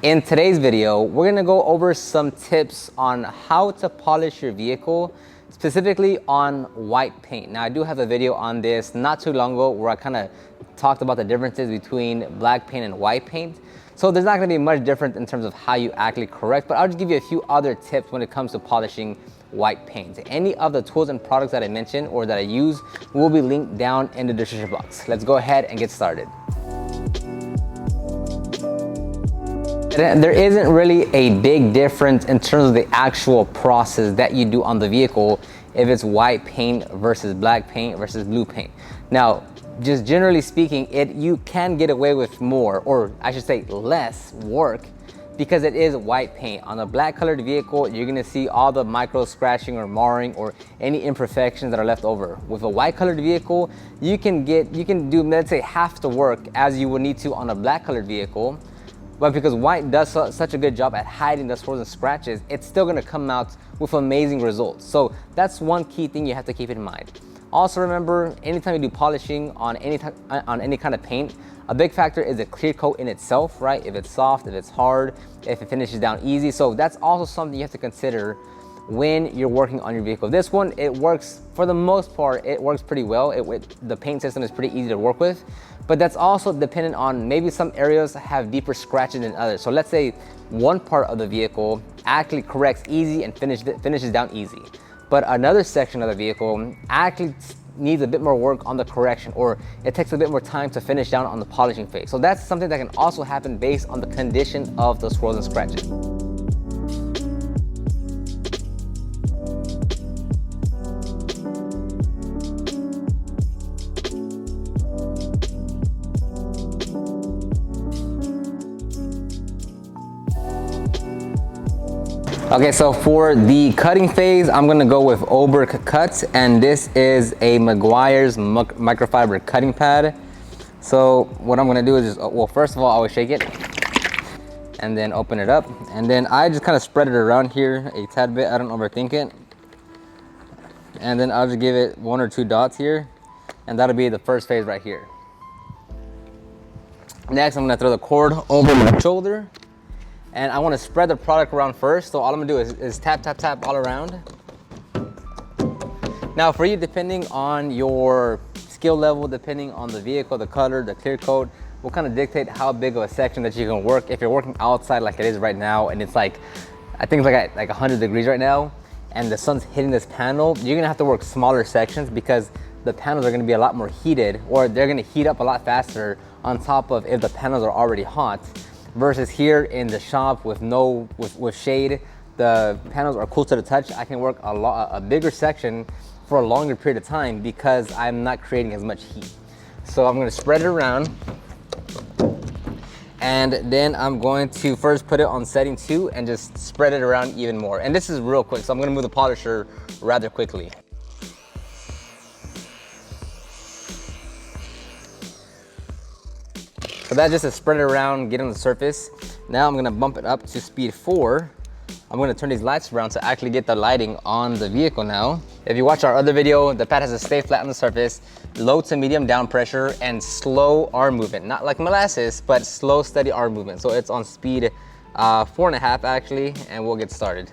In today's video, we're gonna go over some tips on how to polish your vehicle, specifically on white paint. Now, I do have a video on this not too long ago where I kind of talked about the differences between black paint and white paint. So there's not gonna be much different in terms of how you actually correct, but I'll just give you a few other tips when it comes to polishing white paint. Any of the tools and products that I mentioned or that I use will be linked down in the description box. Let's go ahead and get started. There isn't really a big difference in terms of the actual process that you do on the vehicle if it's white paint versus black paint versus blue paint. Now, just generally speaking, you can get away with more, or I should say less work, because it is white paint. On a black colored vehicle, you're gonna see all the micro scratching or marring or any imperfections that are left over. With a white colored vehicle, you can do, let's say, half the work as you would need to on a black colored vehicle. But because white does such a good job at hiding the swirls and scratches, it's still gonna come out with amazing results. So that's one key thing you have to keep in mind. Also remember, anytime you do polishing on any kind of paint, a big factor is the clear coat in itself, right? If it's soft, if it's hard, if it finishes down easy. So that's also something you have to consider when you're working on your vehicle. This one, it works, for the most part, it works pretty well. The paint system is pretty easy to work with, but that's also dependent on maybe some areas have deeper scratches than others. So let's say one part of the vehicle actually corrects easy and finishes down easy, but another section of the vehicle actually needs a bit more work on the correction, or it takes a bit more time to finish down on the polishing phase. So that's something that can also happen based on the condition of the swirls and scratches. Okay, so for the cutting phase, I'm gonna go with Oberk Cut, and this is a Meguiar's microfiber cutting pad. So what I'm gonna do is just, well, first of all, I will shake it and then open it up. And then I just kind of spread it around here a tad bit. I don't overthink it. And then I'll just give it 1 or 2 dots here, and that'll be the first phase right here. Next, I'm gonna throw the cord over my shoulder. And I want to spread the product around first. So all I'm gonna do is tap, tap, tap all around. Now for you, depending on your skill level, depending on the vehicle, the color, the clear coat, will kind of dictate how big of a section that you can work. If you're working outside like it is right now, and it's like, I think it's like 100 degrees right now, and the sun's hitting this panel, you're gonna have to work smaller sections because the panels are gonna be a lot more heated, or they're gonna heat up a lot faster on top of if the panels are already hot. Versus here in the shop with shade, the panels are cool to the touch. I can work a bigger section for a longer period of time because I'm not creating as much heat. So I'm gonna spread it around, and then I'm going to first put it on setting 2 and just spread it around even more. And this is real quick, so I'm gonna move the polisher rather quickly. So that's just to spread it around, get on the surface. Now I'm gonna bump it up to speed 4. I'm gonna turn these lights around to actually get the lighting on the vehicle now. If you watch our other video, the pad has to stay flat on the surface, low to medium down pressure, and slow arm movement. Not like molasses, but slow, steady arm movement. So it's on speed 4.5 actually, and we'll get started.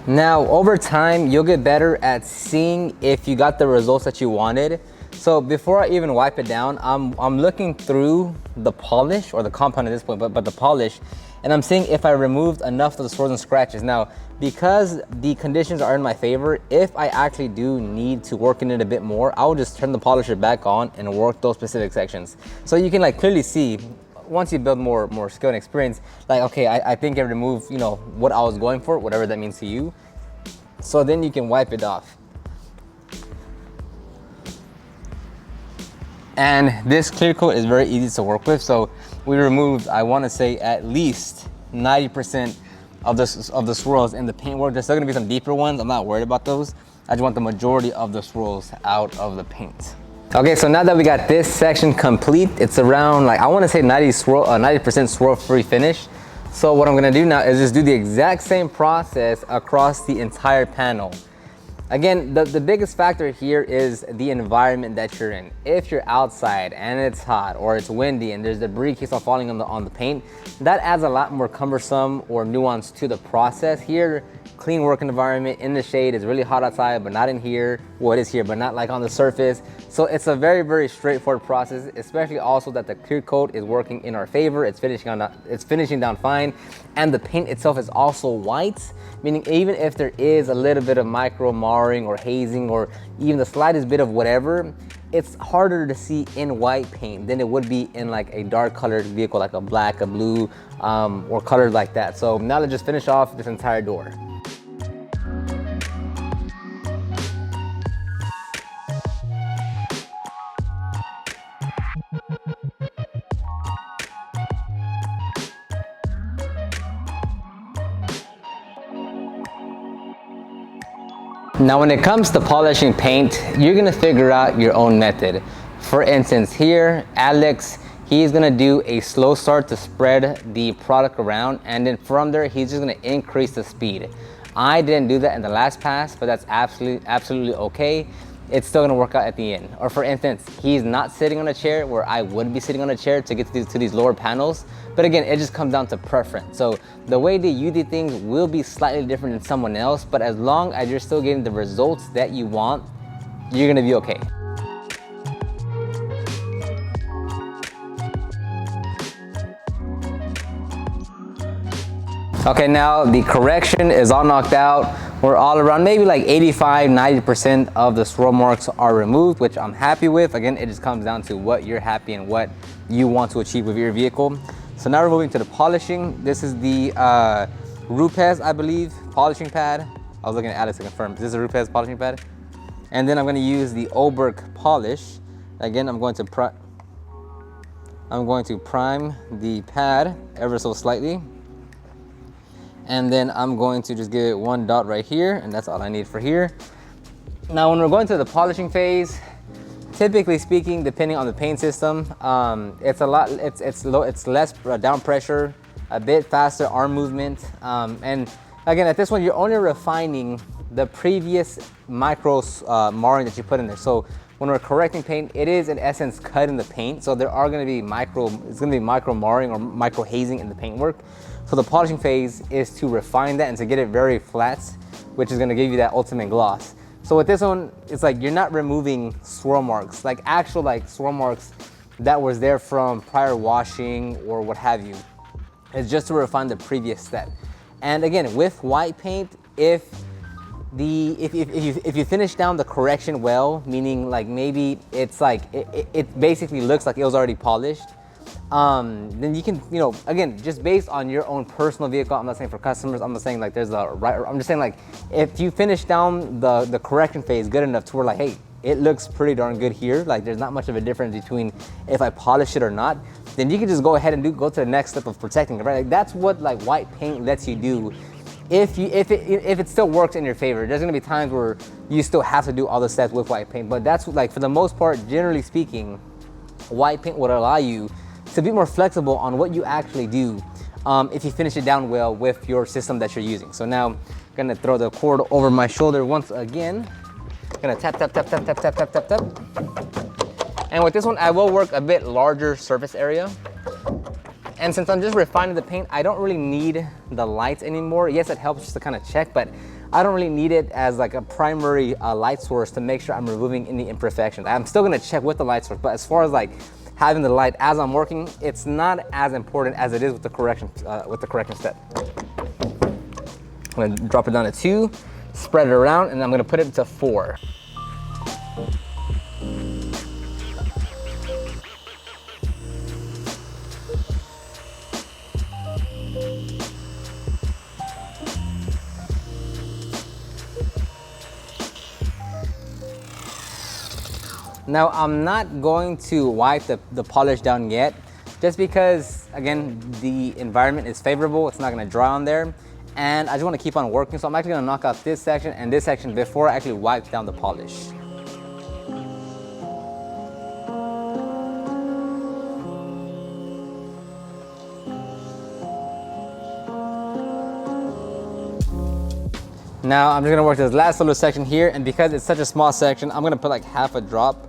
Now, over time, you'll get better at seeing if you got the results that you wanted. So before I even wipe it down, I'm looking through the polish, or the compound at this point, but the polish, and I'm seeing if I removed enough of the swirls and scratches. Now, because the conditions are in my favor, if I actually do need to work in it a bit more, I'll just turn the polisher back on and work those specific sections. So you can like clearly see, once you build more skill and experience, like, okay, I think I removed, you know, what I was going for, whatever that means to you. So then you can wipe it off. And this clear coat is very easy to work with. So we removed, I want to say, at least 90% of the swirls in the paintwork. There's still gonna be some deeper ones. I'm not worried about those. I just want the majority of the swirls out of the paint. Okay, so now that we got this section complete, it's around like, I wanna say 90% swirl free finish. So what I'm gonna do now is just do the exact same process across the entire panel. Again, the biggest factor here is the environment that you're in. If you're outside and it's hot or it's windy and there's debris keeps on falling on the paint, that adds a lot more cumbersome or nuance to the process. Here, clean work environment in the shade, is really hot outside, but not in here. Well, it is here, but not like on the surface. So it's a very, very straightforward process, especially also that the clear coat is working in our favor. It's finishing down fine. And the paint itself is also white, meaning even if there is a little bit of micro marring or hazing or even the slightest bit of whatever, it's harder to see in white paint than it would be in like a dark colored vehicle, like a black, a blue, or colored like that. So now let's just finish off this entire door. Now, when it comes to polishing paint, you're gonna figure out your own method. For instance, here, Alex, he's gonna do a slow start to spread the product around, and then from there, he's just gonna increase the speed. I didn't do that in the last pass, but that's absolutely okay. It's still gonna work out at the end. Or for instance, he's not sitting on a chair where I would be sitting on a chair to get to these lower panels. But again, it just comes down to preference. So the way that you do things will be slightly different than someone else, but as long as you're still getting the results that you want, you're gonna be okay. Okay, now the correction is all knocked out. We're all around maybe like 85–90% of the swirl marks are removed, which I'm happy with. Again, it just comes down to what you're happy and what you want to achieve with your vehicle. So now we're moving to the polishing. This is the Rupes, I believe, polishing pad. I was looking at Alex to confirm. This is a Rupes polishing pad. And then I'm gonna use the Oberk polish. Again, I'm going to prime the pad ever so slightly. And then I'm going to just give it one dot right here, and that's all I need for here. Now, when we're going to the polishing phase, typically speaking, depending on the paint system, it's less down pressure, a bit faster arm movement, and again, at this one, you're only refining the previous micro marring that you put in there. So when we're correcting paint, it is in essence cutting the paint. So there are going to be micro marring or micro hazing in the paintwork. So the polishing phase is to refine that and to get it very flat, which is going to give you that ultimate gloss. So with this one, it's like you're not removing swirl marks, like actual like swirl marks that was there from prior washing or what have you. It's just to refine the previous step. And again, with white paint, if you finish down the correction well, meaning like maybe it's like it basically looks like it was already polished, then you can, again, just based on your own personal vehicle. I'm not saying for customers, I'm not saying like there's a right, I'm just saying like if you finish down the correction phase good enough to where like, hey, it looks pretty darn good here, like there's not much of a difference between if I polish it or not, then you can just go ahead and go to the next step of protecting it, right? Like that's what like white paint lets you do. If it still works in your favor. There's gonna be times where you still have to do all the steps with white paint, but that's like, for the most part, generally speaking, white paint would allow you to be more flexible on what you actually do if you finish it down well with your system that you're using. So now I'm gonna throw the cord over my shoulder once again. Gonna tap, tap, tap, tap, tap, tap, tap, tap, tap. And with this one, I will work a bit larger surface area. And since I'm just refining the paint, I don't really need the lights anymore. Yes, it helps just to kind of check, but I don't really need it as like a primary light source to make sure I'm removing any imperfections. I'm still gonna check with the light source, but as far as like having the light as I'm working, it's not as important as it is with the correction step. I'm gonna drop it down to 2, spread it around, and I'm gonna put it to 4. Now, I'm not going to wipe the polish down yet, just because, again, the environment is favorable. It's not gonna dry on there. And I just wanna keep on working. So I'm actually gonna knock out this section and this section before I actually wipe down the polish. Now I'm just gonna work this last little section here, and because it's such a small section, I'm gonna put like half a drop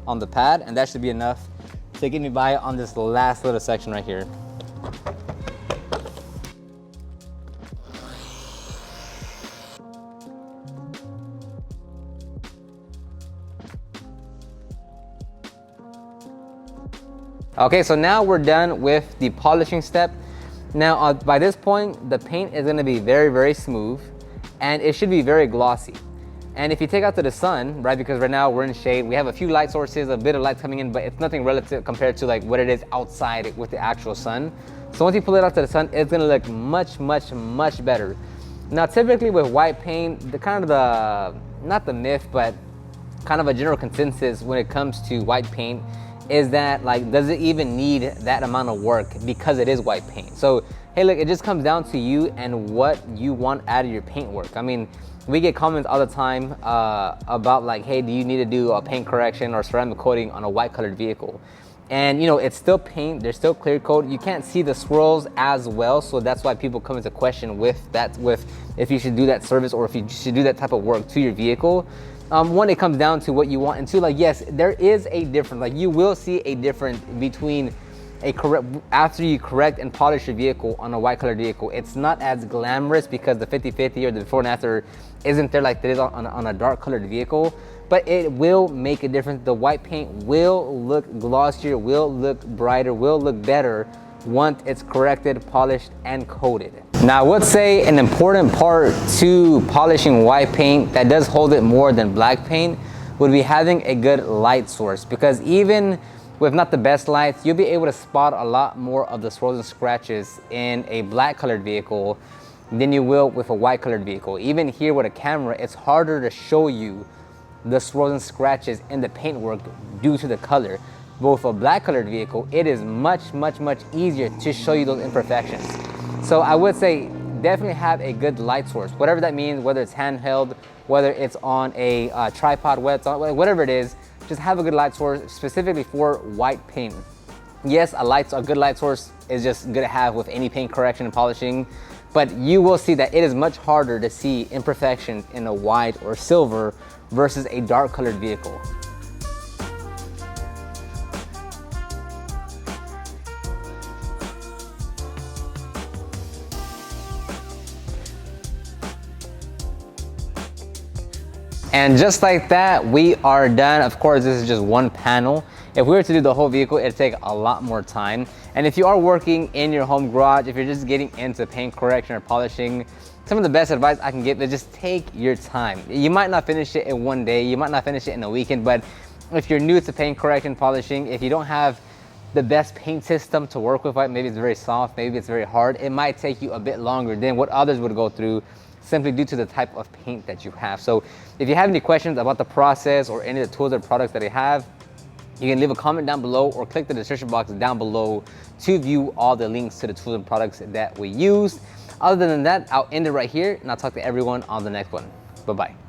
on the pad, and that should be enough to get me by on this last little section right here. Okay, so now we're done with the polishing step. Now, by this point, the paint is gonna be very, very smooth, and it should be very glossy. And if you take out to the sun, right, because right now we're in shade, we have a few light sources, a bit of light coming in, but it's nothing relative compared to like what it is outside with the actual sun. So once you pull it out to the sun, it's gonna look much, much, much better. Now, typically with white paint, not the myth, but kind of a general consensus when it comes to white paint is that, like, does it even need that amount of work because it is white paint? So hey, look, it just comes down to you and what you want out of your paint work. I mean, we get comments all the time about like, hey, do you need to do a paint correction or ceramic coating on a white colored vehicle? And you know, it's still paint, there's still clear coat, you can't see the swirls as well, so that's why people come into question with if you should do that service or if you should do that type of work to your vehicle. One, it comes down to what you want, and two, like, yes, there is a difference. Like, you will see a difference between after you correct and polish your vehicle on a white colored vehicle. It's not as glamorous because the 50-50 or the before and after isn't there like it is on a dark colored vehicle, but it will make a difference. The white paint will look glossier, will look brighter, will look better once it's corrected, polished, and coated. Now, I would say an important part to polishing white paint that does hold it more than black paint would be having a good light source, because even with not the best lights, you'll be able to spot a lot more of the swirls and scratches in a black colored vehicle than you will with a white colored vehicle. Even here with a camera, it's harder to show you the swirls and scratches in the paintwork due to the color. But with a black colored vehicle, it is much, much, much easier to show you those imperfections. So I would say definitely have a good light source, whatever that means, whether it's handheld, whether it's on a tripod, whatever it is, just have a good light source specifically for white paint. Yes, a good light source is just good to have with any paint correction and polishing, but you will see that it is much harder to see imperfections in a white or silver versus a dark colored vehicle. And just like that, we are done. Of course, this is just one panel. If we were to do the whole vehicle, it'd take a lot more time. And if you are working in your home garage, if you're just getting into paint correction or polishing, some of the best advice I can give is just take your time. You might not finish it in one day, you might not finish it in a weekend, but if you're new to paint correction, polishing, if you don't have the best paint system to work with, right? Maybe it's very soft, maybe it's very hard, it might take you a bit longer than what others would go through, simply due to the type of paint that you have. So if you have any questions about the process or any of the tools or products that I have, you can leave a comment down below or click the description box down below to view all the links to the tools and products that we use. Other than that, I'll end it right here, and I'll talk to everyone on the next one. Bye-bye.